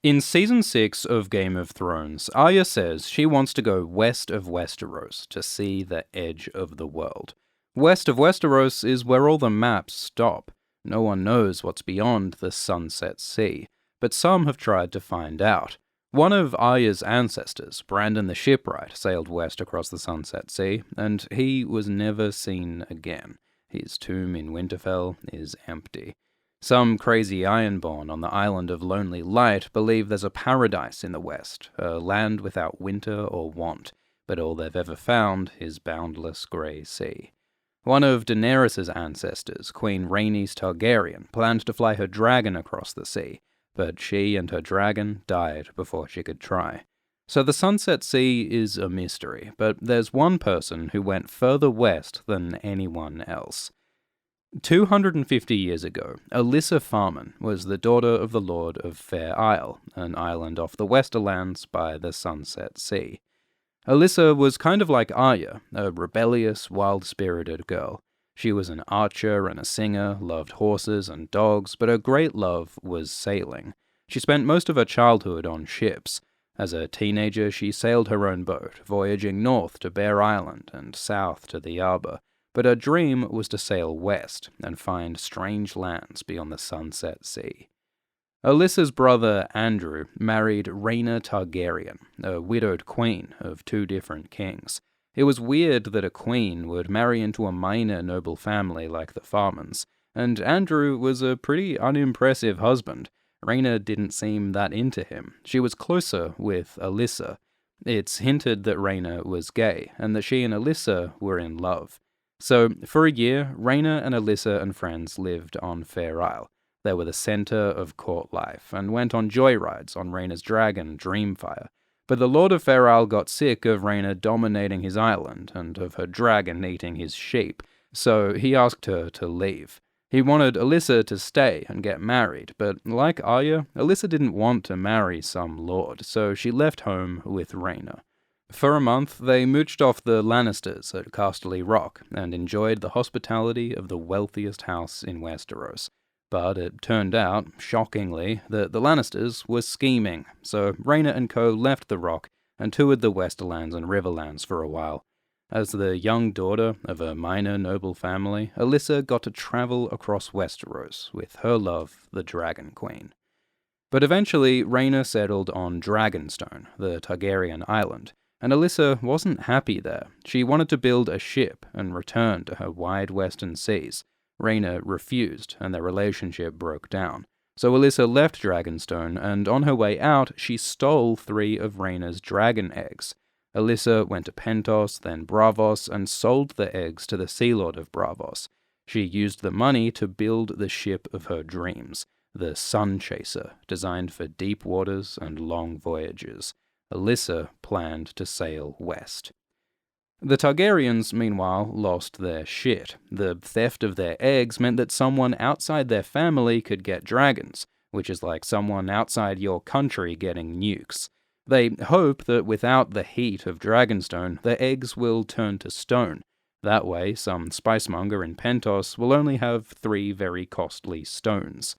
In Season 6 of Game of Thrones, Arya says she wants to go west of Westeros to see the edge of the world. West of Westeros is where all the maps stop. No one knows what's beyond the Sunset Sea, but some have tried to find out. One of Arya's ancestors, Brandon the Shipwright, sailed west across the Sunset Sea, and he was never seen again. His tomb in Winterfell is empty. Some crazy Ironborn on the island of Lonely Light believe there's a paradise in the west, a land without winter or want, but all they've ever found is boundless grey sea. One of Daenerys' ancestors, Queen Rhaenys Targaryen, planned to fly her dragon across the sea, but she and her dragon died before she could try. So the Sunset Sea is a mystery, but there's one person who went further west than anyone else. 250 years ago, Elissa Farman was the daughter of the Lord of Fair Isle, an island off the Westerlands by the Sunset Sea. Elissa was kind of like Arya, a rebellious, wild-spirited girl. She was an archer and a singer, loved horses and dogs, but her great love was sailing. She spent most of her childhood on ships. As a teenager, she sailed her own boat, voyaging north to Bear Island and south to the Arbor. But her dream was to sail west and find strange lands beyond the Sunset Sea. Elissa's brother Andrew married Rhaena Targaryen, a widowed queen of two different kings. It was weird that a queen would marry into a minor noble family like the Farmans, and Andrew was a pretty unimpressive husband. Rhaena didn't seem that into him. She was closer with Elissa. It's hinted that Rhaena was gay, and that she and Elissa were in love. So, for a year, Rhaena and Elissa and friends lived on Fair Isle. They were the center of court life, and went on joyrides on Rhaena's dragon, Dreamfire. But the Lord of Fair Isle got sick of Rhaena dominating his island, and of her dragon eating his sheep, so he asked her to leave. He wanted Elissa to stay and get married, but like Arya, Elissa didn't want to marry some lord, so she left home with Rhaena. For a month, they mooched off the Lannisters at Casterly Rock, and enjoyed the hospitality of the wealthiest house in Westeros. But it turned out, shockingly, that the Lannisters were scheming, so Rhaena and co. left the Rock and toured the Westerlands and Riverlands for a while. As the young daughter of a minor noble family, Elissa got to travel across Westeros with her love, the Dragon Queen. But eventually, Rhaena settled on Dragonstone, the Targaryen island, and Elissa wasn't happy there. She wanted to build a ship and return to her wide western seas. Rhaena refused, and their relationship broke down. So Elissa left Dragonstone, and on her way out, she stole 3 of Rhaena's dragon eggs. Elissa went to Pentos, then Braavos, and sold the eggs to the Sea Lord of Braavos. She used the money to build the ship of her dreams, the Sun Chaser, designed for deep waters and long voyages. Elissa planned to sail west. The Targaryens, meanwhile, lost their shit. The theft of their eggs meant that someone outside their family could get dragons, which is like someone outside your country getting nukes. They hope that without the heat of Dragonstone, their eggs will turn to stone. That way, some spicemonger in Pentos will only have 3 very costly stones.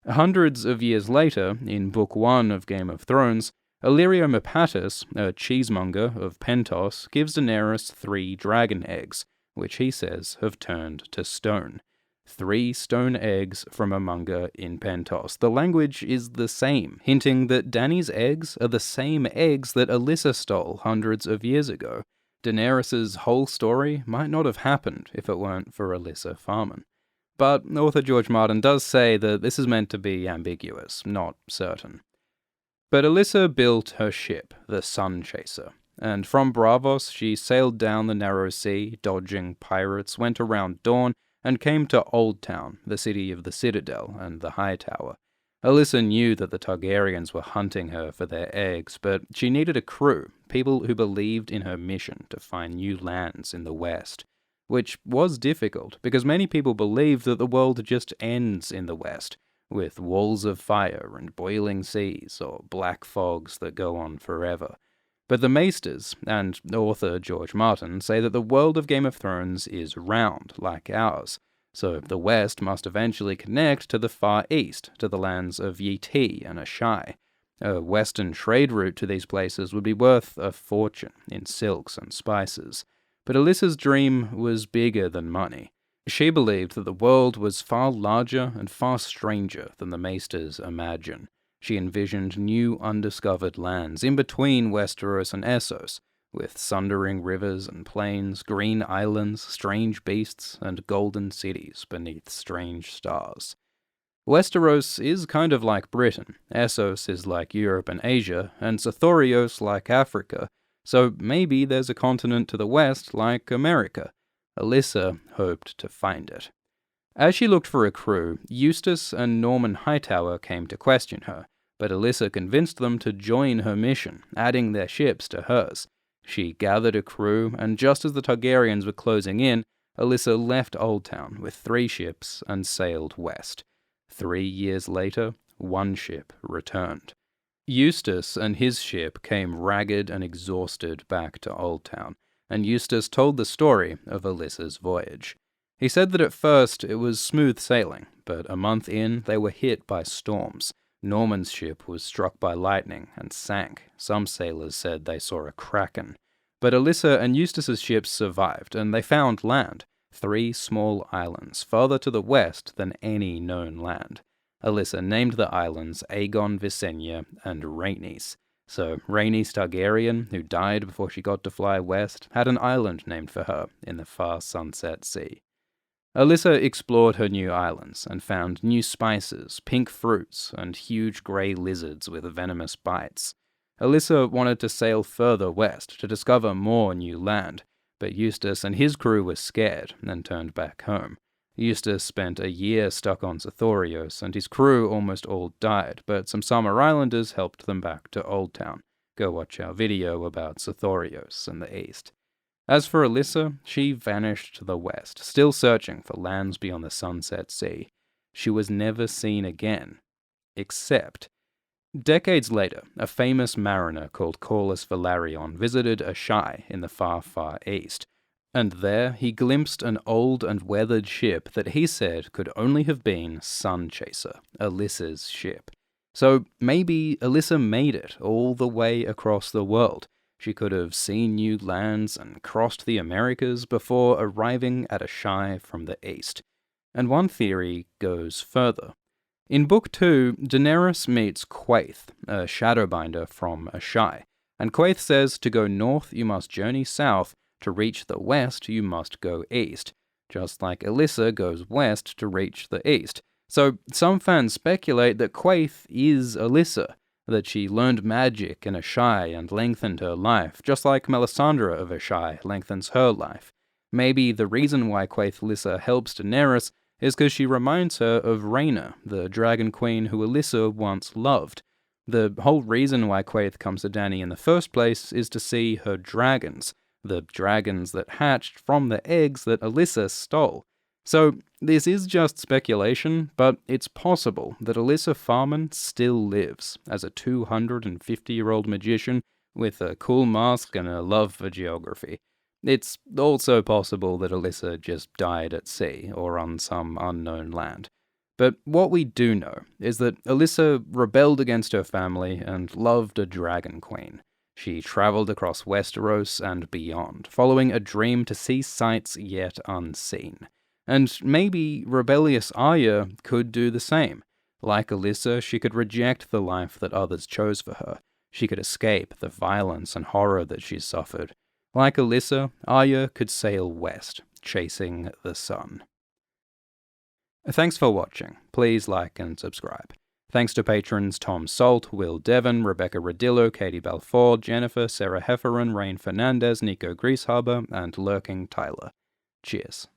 Hundreds of years later, in Book 1 of Game of Thrones, Illyrio Mopatis, a cheesemonger of Pentos, gives Daenerys 3 dragon eggs, which he says have turned to stone. 3 stone eggs from a monger in Pentos. The language is the same, hinting that Dany's eggs are the same eggs that Elissa stole hundreds of years ago. Daenerys' whole story might not have happened if it weren't for Elissa Farman. But author George Martin does say that this is meant to be ambiguous, not certain. But Elissa built her ship, the Sun Chaser, and from Braavos she sailed down the narrow sea, dodging pirates, went around Dawn, and came to Old Town, the city of the Citadel and the High Tower. Elissa knew that the Targaryens were hunting her for their eggs, but she needed a crew, people who believed in her mission to find new lands in the West. Which was difficult, because many people believed that the world just ends in the West, with walls of fire and boiling seas, or black fogs that go on forever. But the Maesters, and author George Martin, say that the world of Game of Thrones is round, like ours, so the West must eventually connect to the far east, to the lands of Yi Ti and Asshai. A western trade route to these places would be worth a fortune in silks and spices, but Elissa's dream was bigger than money. She believed that the world was far larger and far stranger than the maesters imagine. She envisioned new undiscovered lands in between Westeros and Essos, with sundering rivers and plains, green islands, strange beasts, and golden cities beneath strange stars. Westeros is kind of like Britain, Essos is like Europe and Asia, and Sothoryos like Africa, so maybe there's a continent to the west like America. Elissa hoped to find it. As she looked for a crew, Eustace and Norman Hightower came to question her, but Elissa convinced them to join her mission, adding their ships to hers. She gathered a crew, and just as the Targaryens were closing in, Elissa left Oldtown with 3 ships and sailed west. 3 years later, 1 ship returned. Eustace and his ship came ragged and exhausted back to Oldtown, and Eustace told the story of Elissa's voyage. He said that at first it was smooth sailing, but a month in they were hit by storms. Norman's ship was struck by lightning and sank. Some sailors said they saw a kraken. But Elissa and Eustace's ships survived, and they found land, 3 small islands, farther to the west than any known land. Elissa named the islands Aegon Visenya and Rhaenys. So Rhaenys Targaryen, who died before she got to fly west, had an island named for her in the far Sunset Sea. Elissa explored her new islands and found new spices, pink fruits, and huge grey lizards with venomous bites. Elissa wanted to sail further west to discover more new land, but Eustace and his crew were scared and turned back home. Eustace spent a year stuck on Sothoryos, and his crew almost all died, but some Summer Islanders helped them back to Oldtown. Go watch our video about Sothoryos in the east. As for Elissa, she vanished to the west, still searching for lands beyond the Sunset Sea. She was never seen again. Except, decades later, a famous mariner called Corlys Velaryon visited Asshai in the far, far east, and there he glimpsed an old and weathered ship that he said could only have been Sunchaser, Elissa's ship. So maybe Elissa made it all the way across the world. She could have seen new lands and crossed the Americas before arriving at Asshai from the east. And one theory goes further. In Book 2, Daenerys meets Quaithe, a Shadowbinder from Asshai, and Quaithe says to go north you must journey south, to reach the west you must go east, just like Elissa goes west to reach the east. So some fans speculate that Quaithe is Elissa, that she learned magic in Asshai and lengthened her life, just like Melisandre of Asshai lengthens her life. Maybe the reason why Quaithe Elissa helps Daenerys is because she reminds her of Rhaena, the dragon queen who Elissa once loved. The whole reason why Quaithe comes to Dany in the first place is to see her dragons, the dragons that hatched from the eggs that Elissa stole. So this is just speculation, but it's possible that Elissa Farman still lives as a 250-year-old magician with a cool mask and a love for geography. It's also possible that Elissa just died at sea or on some unknown land. But what we do know is that Elissa rebelled against her family and loved a dragon queen. She travelled across Westeros and beyond, following a dream to see sights yet unseen. And maybe rebellious Arya could do the same. Like Elissa, she could reject the life that others chose for her. She could escape the violence and horror that she suffered. Like Elissa, Arya could sail west, chasing the sun. Thanks for watching. Please like and subscribe. Thanks to patrons Tom Salt, Will Devon, Rebecca Radillo, Katie Balfour, Jennifer, Sarah Hefferon, Rain Fernandez, Nico Grieshaber, and Lurking Tyler. Cheers.